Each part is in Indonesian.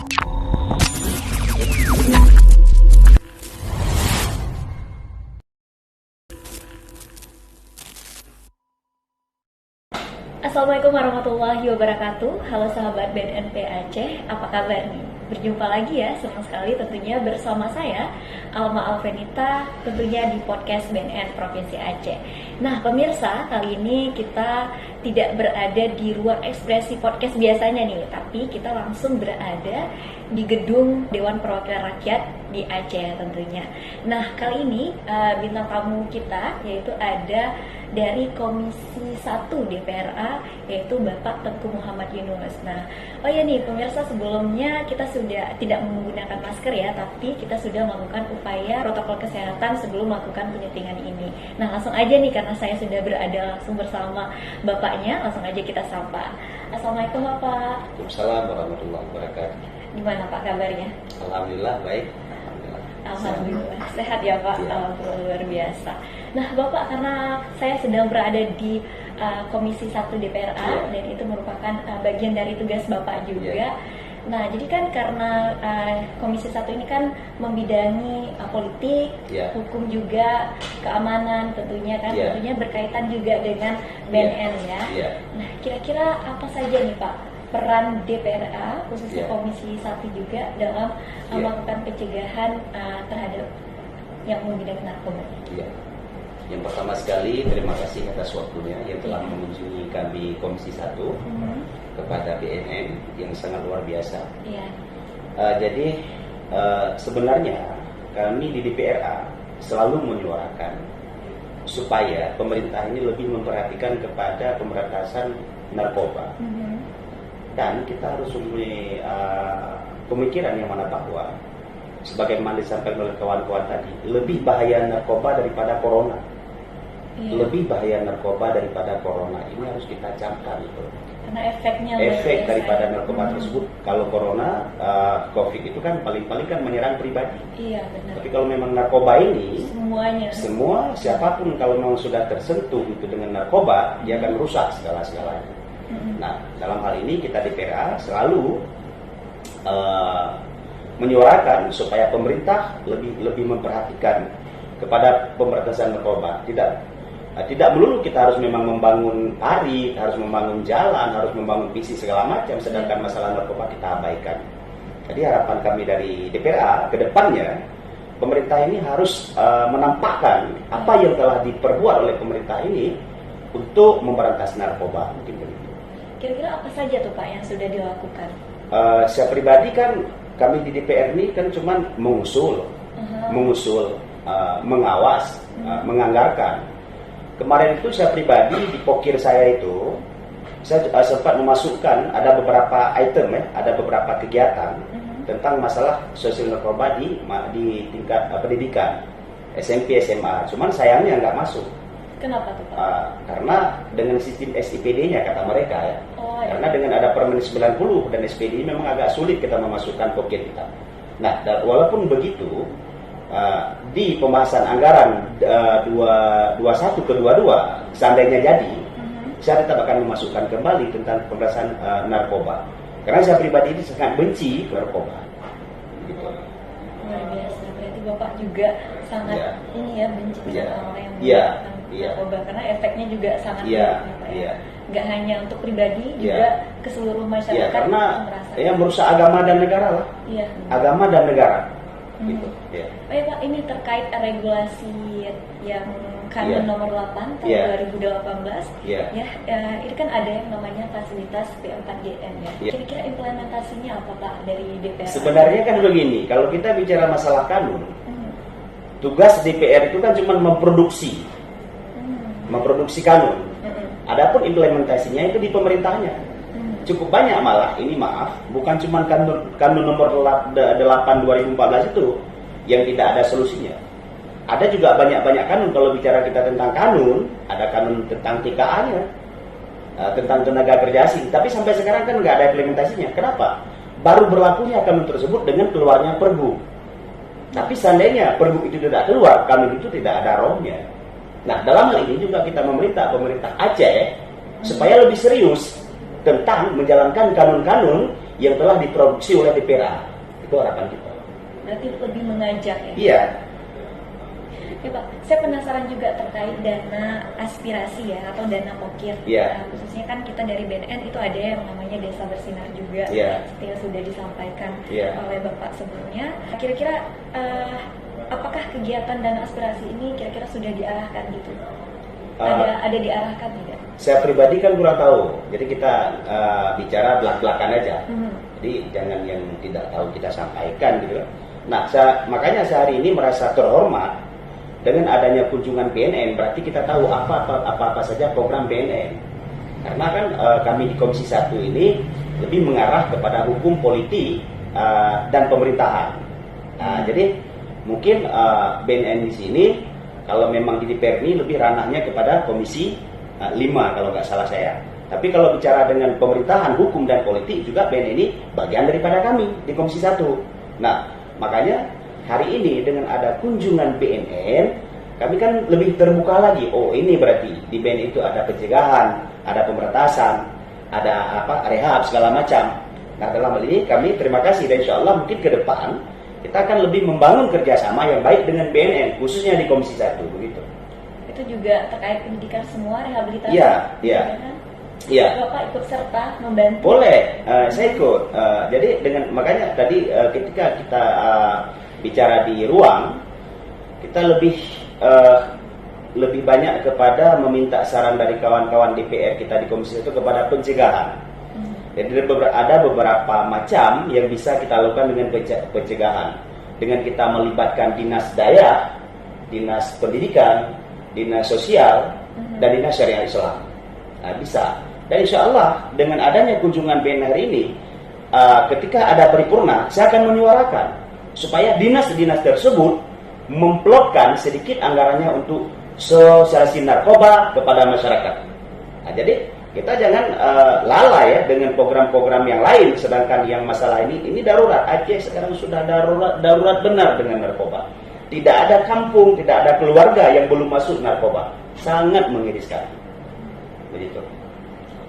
Assalamualaikum warahmatullahi wabarakatuh. Halo sahabat BNP Aceh, apa kabar nih? Berjumpa lagi ya, senang sekali tentunya bersama saya Alma Alvenita, tentunya di podcast BNN Provinsi Aceh. Nah pemirsa, kali ini kita tidak berada di ruang ekspresi podcast biasanya nih, tapi kita langsung berada di gedung Dewan Perwakilan Rakyat di Aceh tentunya. Nah kali ini bintang tamu kita yaitu ada dari Komisi 1 DPRA, yaitu Bapak Tengku Muhammad Yunus. Nah, oh ya nih pemirsa, sebelumnya kita sudah tidak menggunakan masker ya, tapi kita sudah melakukan upaya protokol kesehatan sebelum melakukan penyuntikan ini. Nah, langsung aja nih, karena saya sudah berada langsung bersama Bapaknya, langsung aja kita sapa. Assalamualaikum Bapak. Waalaikumsalam warahmatullahi wabarakatuh. Gimana Pak kabarnya? Alhamdulillah baik. Alhamdulillah sehat ya Pak. Ya. Alhamdulillah luar biasa. Nah Bapak, karena saya sedang berada di Komisi 1 DPRA ya, dan itu merupakan bagian dari tugas Bapak juga. Ya. Nah jadi kan karena Komisi 1 ini kan membidangi politik, Ya, hukum juga, keamanan tentunya kan, Ya, tentunya berkaitan juga dengan BNN ya. ya. Nah kira-kira apa saja nih Pak peran DPRA khususnya Ya. Komisi 1 juga dalam Ya. melakukan pencegahan terhadap yang membidangi narkoba? Ya. Yang pertama sekali terima kasih atas waktunya yang telah mengunjungi kami Komisi 1 kepada BNN yang sangat luar biasa. Iya. Jadi sebenarnya kami di DPRA selalu menyuarakan supaya pemerintah ini lebih memperhatikan kepada pemberantasan narkoba. Dan kita harus mempunyai pemikiran yang mana bahwa sebagaimana disampaikan oleh kawan-kawan tadi, lebih bahaya narkoba daripada corona. Iya. Lebih bahaya narkoba daripada corona. Ini harus kita camkan itu. Karena efeknya luar Efek biasa. daripada narkoba tersebut, kalau corona, COVID itu kan paling-paling kan menyerang pribadi. Iya benar. Tapi kalau memang narkoba ini, Semuanya. semua siapapun kalau memang sudah tersentuh itu dengan narkoba, dia akan merusak segala-segalanya. Nah, dalam hal ini kita di DPRA selalu menyuarakan supaya pemerintah lebih memperhatikan kepada pemberantasan narkoba. Tidak melulu kita harus memang membangun parit, harus membangun jalan, harus membangun visi segala macam, sedangkan masalah narkoba kita abaikan. Jadi harapan kami dari DPRA ke depannya, pemerintah ini harus menampakkan apa yang telah diperbuat oleh pemerintah ini untuk memberantas narkoba. Mungkin begitu. Kira-kira apa saja tuh Pak yang sudah dilakukan? Saya pribadi kan, kami di DPR ini kan cuma mengusul, mengawas, menganggarkan. Kemarin itu saya pribadi di pokir saya itu, saya sempat memasukkan ada beberapa item ada beberapa kegiatan tentang masalah sosial narkoba di tingkat pendidikan SMP SMA. Cuman sayangnya nggak masuk. Kenapa tuh Pak? Karena dengan sistem SIPD-nya kata mereka ya. Oh, Karena dengan ada Permen 90 dan SPD memang agak sulit kita memasukkan pokir kita. Nah, walaupun begitu, di pembahasan anggaran 21 ke 22 seandainya jadi, saya tetap akan memasukkan kembali tentang pemberantasan narkoba. Karena saya pribadi ini sangat benci narkoba. Gitu. Luar biasa. Berarti Bapak juga sangat ini ya benci sama orang yang menggunakan narkoba, karena efeknya juga sangat buruk ya Pak ya. Nggak hanya untuk pribadi, juga ke seluruh masyarakat. Karena merusak agama dan negara lah. Iya. Agama dan negara. Gitu. Oh ya Pak, ini terkait regulasi yang Kanun nomor 8 tahun 2018 ini kan ada yang namanya fasilitas P4GM ya. Kira-kira implementasinya apa Pak dari DPR? Sebenarnya kan begini, kalau kita bicara masalah kanun, tugas DPR itu kan cuma memproduksi kanun. Adapun implementasinya itu di pemerintahnya. Cukup banyak malah, ini maaf, bukan cuma kanun nomor 8 2014 itu yang tidak ada solusinya. Ada juga banyak kanun. Kalau bicara kita tentang kanun, ada kanun tentang TKA-nya, tentang tenaga kerja asing. Tapi sampai sekarang kan nggak ada implementasinya. Kenapa? Baru berlakunya kanun tersebut dengan keluarnya Pergub. Tapi seandainya Pergub itu tidak keluar, kanun itu tidak ada rohnya. Nah, dalam hal ini juga kita meminta pemerintah Aceh supaya lebih serius tentang menjalankan kanun-kanun yang telah diproduksi oleh DPRA. Itu harapan kita. Berarti lebih mengajak ya? Iya. Ya Pak, saya penasaran juga terkait dana aspirasi ya, atau dana pokir. Iya. Khususnya kan kita dari BNN itu ada yang namanya Desa Bersinar juga, Iya. seperti yang sudah disampaikan Iya. oleh Bapak sebelumnya. Kira-kira apakah kegiatan dana aspirasi ini kira-kira sudah diarahkan gitu? Ada diarahkan tidak? Saya pribadi kan kurang tahu, jadi kita bicara belak-belakan aja. Jadi jangan yang tidak tahu kita sampaikan gitu. Nah, makanya sehari ini merasa terhormat dengan adanya kunjungan BNN. Berarti kita tahu apa saja program BNN. Karena kan kami di Komisi 1 ini lebih mengarah kepada hukum politik dan pemerintahan. Nah, jadi mungkin BNN di sini kalau memang di DPR ini lebih ranahnya kepada Komisi 5 kalau nggak salah saya. Tapi kalau bicara dengan pemerintahan, hukum dan politik juga BNN ini bagian daripada kami di Komisi 1. Nah, makanya hari ini dengan ada kunjungan BNN, kami kan lebih terbuka lagi. Oh, ini berarti di BNN itu ada pencegahan, ada pemberantasan, ada rehab segala macam. Nah, dalam hal ini kami terima kasih dan insya Allah mungkin ke depan kita akan lebih membangun kerjasama yang baik dengan BNN, khususnya di Komisi 1 begitu. Itu juga terkait pendidikan semua, rehabilitasi. Iya, iya. Iya. Bapak ikut serta membantu. Boleh, saya ikut. Jadi makanya tadi ketika kita bicara di ruang, kita lebih banyak kepada meminta saran dari kawan-kawan DPR kita di Komisi itu kepada pencegahan. Jadi ada beberapa macam yang bisa kita lakukan dengan pencegahan. Dengan kita melibatkan dinas daya, dinas pendidikan, dinas sosial, dan dinas syariah Islam. Nah, bisa. Dan insya Allah dengan adanya kunjungan BNN hari ini, ketika ada paripurna, saya akan menyuarakan supaya dinas-dinas tersebut memplotkan sedikit anggarannya untuk sosialisasi narkoba kepada masyarakat. Nah, jadi kita jangan lalai ya dengan program-program yang lain, sedangkan yang masalah ini darurat. Aceh sekarang sudah darurat benar dengan narkoba. Tidak ada kampung, tidak ada keluarga yang belum masuk narkoba. Sangat mengiriskan. Begitu.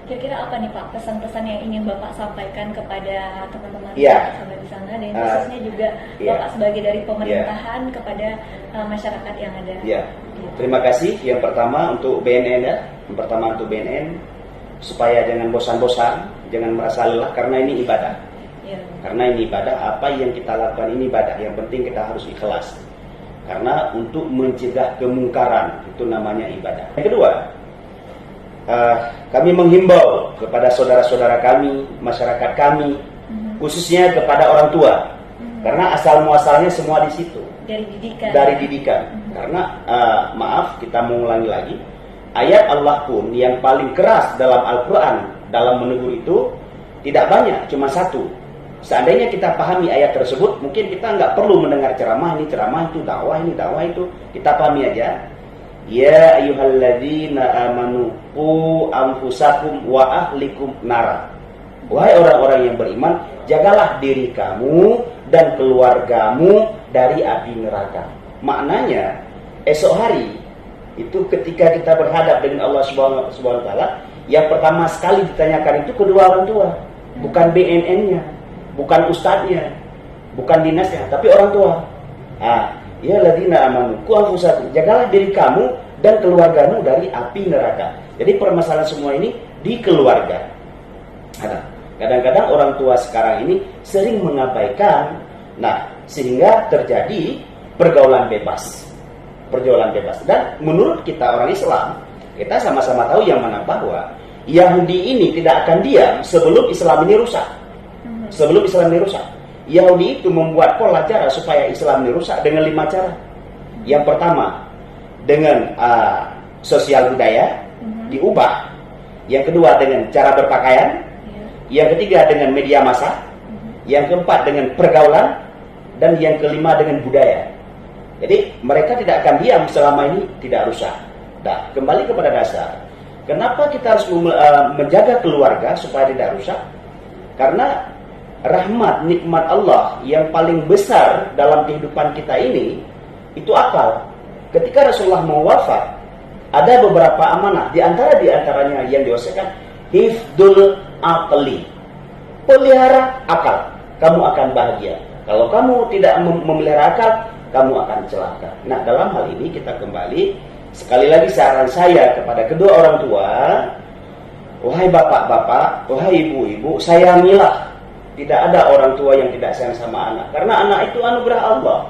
Kira-kira apa nih Pak pesan-pesan yang ingin Bapak sampaikan kepada teman-teman sahabat di sana, dan khususnya juga Bapak sebagai dari pemerintahan kepada masyarakat yang ada? Iya. Terima kasih yang pertama untuk BNN ya. Yang pertama untuk BNN supaya jangan bosan-bosan, jangan merasa lelah karena ini ibadah. Ya. Karena ini ibadah, apa yang kita lakukan ini ibadah. Yang penting kita harus ikhlas. Karena untuk mencegah kemungkaran itu namanya ibadah. Yang kedua, kami menghimbau kepada saudara-saudara kami, masyarakat kami, khususnya kepada orang tua, karena asal muasalnya semua di situ. Dari didikan. Karena maaf, kita mengulangi lagi, ayat Allah pun yang paling keras dalam Al-Quran dalam menegur itu tidak banyak, cuma satu. Seandainya kita pahami ayat tersebut, mungkin kita nggak perlu mendengar ceramah ini, ceramah itu, dakwah ini, dakwah itu. Kita pahami aja. Ya ayyuhalladzina amanu qu anfusakum wa ahlikum nara. Wahai orang-orang yang beriman, jagalah diri kamu dan keluargamu dari api neraka. Maknanya esok hari itu ketika kita berhadap dengan Allah Subhanahu wa taala, yang pertama sekali ditanyakan itu kedua orang tua, bukan BNN-nya, bukan ustadznya, bukan dinasnya, tapi orang tua. Ya ladzina amanu qu anfusakum, jagalah diri kamu dan keluargamu dari api neraka. Jadi permasalahan semua ini di keluarga. Kadang-kadang orang tua sekarang ini sering mengabaikan, sehingga terjadi pergaulan bebas. Dan menurut kita orang Islam, kita sama-sama tahu yang mana bahwa Yahudi ini tidak akan diam sebelum Islam ini rusak. Yahudi itu membuat pola cara supaya Islam ini rusak dengan 5 cara. Yang pertama, dengan sosial budaya diubah. Yang kedua dengan cara berpakaian. Yang ketiga dengan media massa. Yang keempat dengan pergaulan. Dan yang kelima dengan budaya. Jadi mereka tidak akan diam selama ini tidak rusak. Nah, kembali kepada dasar. Kenapa kita harus menjaga keluarga supaya tidak rusak? Karena rahmat, nikmat Allah yang paling besar dalam kehidupan kita ini itu akal. Ketika Rasulullah mau wafat, ada beberapa amanah, di antaranya yang diwasiatkan hifdzul aqli. pelihara akal, kamu akan bahagia. Kalau kamu tidak memelihara akal, kamu akan celaka. Nah, dalam hal ini kita kembali, sekali lagi saran saya kepada kedua orang tua, wahai bapak-bapak, wahai ibu-ibu, sayangilah. Tidak ada orang tua yang tidak sayang sama anak. Karena anak itu anugerah Allah.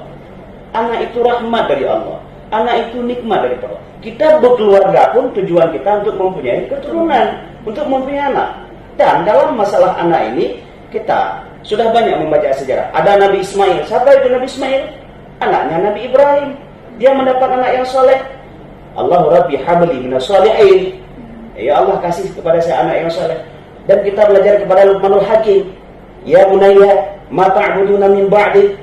Anak itu rahmat dari Allah. Anak itu nikmat dari Allah. Kita berkeluarga pun tujuan kita untuk mempunyai keturunan, untuk mempunyai anak. Dan dalam masalah anak ini, kita sudah banyak membaca sejarah. Ada Nabi Ismail. Siapa itu Nabi Ismail? Anaknya Nabi Ibrahim. Dia mendapat anak yang soleh. Allahu Rabbi habli minas solihin. Ya Allah, kasih kepada saya anak yang soleh. Dan kita belajar kepada Luqmanul Hakim. Ya bunayya, ma ta'buduna min ba'di.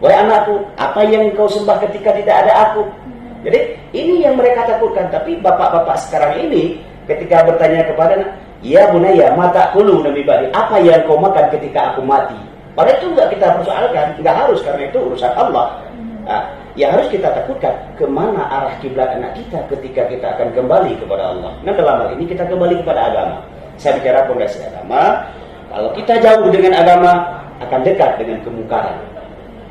Wahai anakku, apa yang kau sembah ketika tidak ada aku? Jadi ini yang mereka takutkan. Tapi bapak-bapak sekarang ini ketika bertanya kepada anak, ya bunayya, ma ta'kuluna min ba'di. Apa yang kau makan ketika aku mati? Padahal itu enggak kita persoalkan, enggak harus, karena itu urusan Allah. Nah, yang harus kita takutkan, kemana arah kiblat anak kita ketika kita akan kembali kepada Allah. Nah, dalam hal ini kita kembali kepada agama. Saya bicara fondasi agama. Kalau kita jauh dengan agama, akan dekat dengan kemungkaran.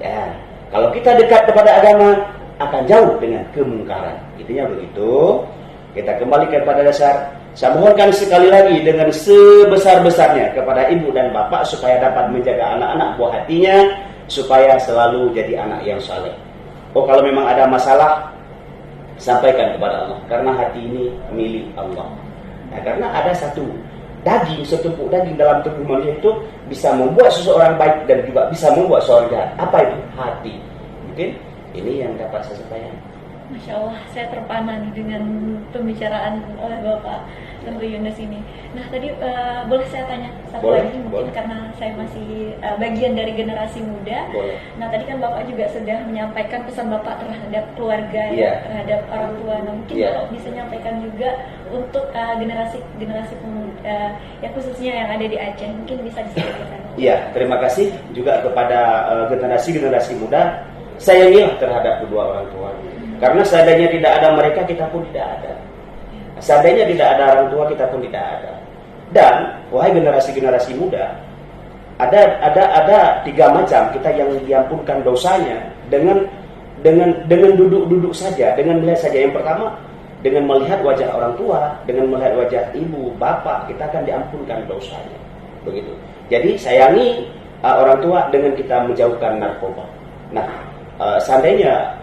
Ya. Kalau kita dekat kepada agama, akan jauh dengan kemungkaran. Intinya begitu. Kita kembali kepada dasar. Saya mohonkan sekali lagi dengan sebesar-besarnya kepada ibu dan bapak supaya dapat menjaga anak-anak buah hatinya, supaya selalu jadi anak yang saleh. Oh, kalau memang ada masalah, sampaikan kepada Allah, karena hati ini milik Allah. Nah, karena ada satu daging, setumpuk daging dalam tubuh manusia itu bisa membuat seseorang baik dan juga bisa membuat seseorang jahat. Apa itu? Hati. Mungkin ini yang dapat saya sampaikan. Masya Allah, saya terpana nih dengan pembicaraan oleh Bapak Tentu Yunus ini. Nah, tadi boleh saya tanya satu lagi mungkin boleh. Karena saya masih bagian dari generasi muda. Boleh. Nah, tadi kan Bapak juga sudah menyampaikan pesan Bapak terhadap keluarga, ya, terhadap orang tua. Nah, mungkin Bapak bisa menyampaikan juga untuk generasi pemuda, ya khususnya yang ada di Aceh, mungkin bisa disampaikan. Iya, terima kasih juga kepada generasi muda. Sayangilah terhadap kedua orang tua. Karena seandainya tidak ada mereka, kita pun tidak ada. Seandainya tidak ada orang tua, kita pun tidak ada. Dan wahai generasi muda, ada 3 macam kita yang diampunkan dosanya dengan duduk saja, dengan melihat saja. Yang pertama, dengan melihat wajah orang tua, dengan melihat wajah ibu, bapak, kita akan diampunkan dosanya. Begitu. Jadi sayangi orang tua dengan kita menjauhkan narkoba. Nah, seandainya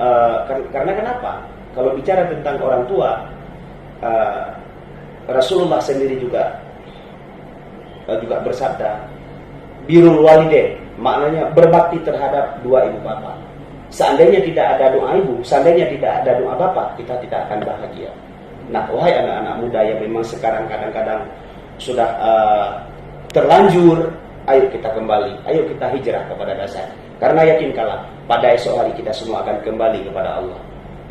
karena kenapa? Kalau bicara tentang orang tua, Rasulullah sendiri juga bersabda, birrul walidain, maknanya berbakti terhadap dua ibu bapak. Seandainya tidak ada doa ibu, seandainya tidak ada doa bapak, kita tidak akan bahagia. Nah, wahai anak-anak muda yang memang sekarang kadang-kadang sudah terlanjur, ayo kita kembali, ayo kita hijrah kepada dasar. Karena yakinkanlah, pada esok hari kita semua akan kembali kepada Allah.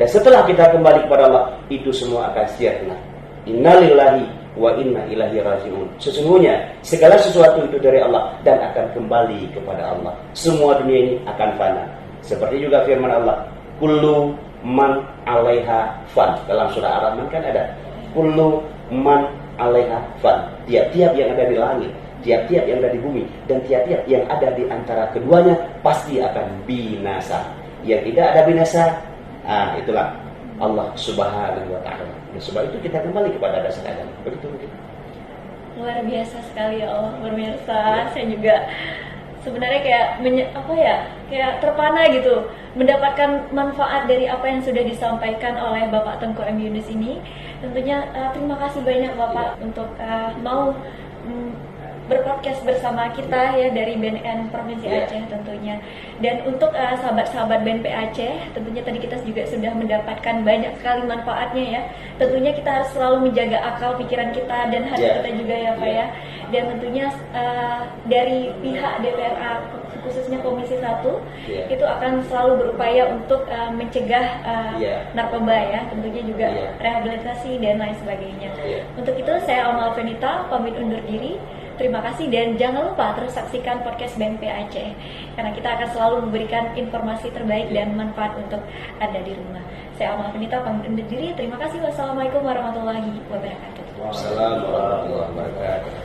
Dan setelah kita kembali kepada Allah, itu semua akan sirna. Innalillahi wa inna ilaihi raji'un. Sesungguhnya segala sesuatu itu dari Allah dan akan kembali kepada Allah. Semua dunia ini akan fana. Seperti juga firman Allah, kullu man 'alaiha fan. Dalam surah Ar-Rahman kan ada kullu man 'alaiha fan. Tiap-tiap yang ada di langit, tiap-tiap yang ada di bumi, dan tiap-tiap yang ada di antara keduanya pasti akan binasa. Yang tidak ada binasa, itulah Allah Subhanahu wa ta'ala. Sebab itu kita kembali kepada dasar agama. Begitu mungkin. Luar biasa sekali ya Allah, pemirsa. Ya. Saya juga sebenarnya kayak terpana gitu, mendapatkan manfaat dari apa yang sudah disampaikan oleh Bapak Tengku M. Yunus ini. Tentunya terima kasih banyak Bapak untuk mau berpodcast bersama kita ya dari BNN Provinsi Aceh tentunya. Dan untuk sahabat-sahabat BNP Aceh, tentunya tadi kita juga sudah mendapatkan banyak sekali manfaatnya ya. Tentunya kita harus selalu menjaga akal pikiran kita dan hati kita juga ya Pak ya. Dan tentunya dari pihak DPRA khususnya Komisi 1 itu akan selalu berupaya untuk mencegah narkoba ya, tentunya juga rehabilitasi dan lain sebagainya. Untuk itu saya Alma Alvenita pamit undur diri. Terima kasih dan jangan lupa terus saksikan podcast BNP Aceh karena kita akan selalu memberikan informasi terbaik dan manfaat untuk Anda di rumah. Saya Alma Alvenita pamit undur diri. Terima kasih. Wassalamualaikum warahmatullahi wabarakatuh. Wassalamualaikum warahmatullahi wabarakatuh.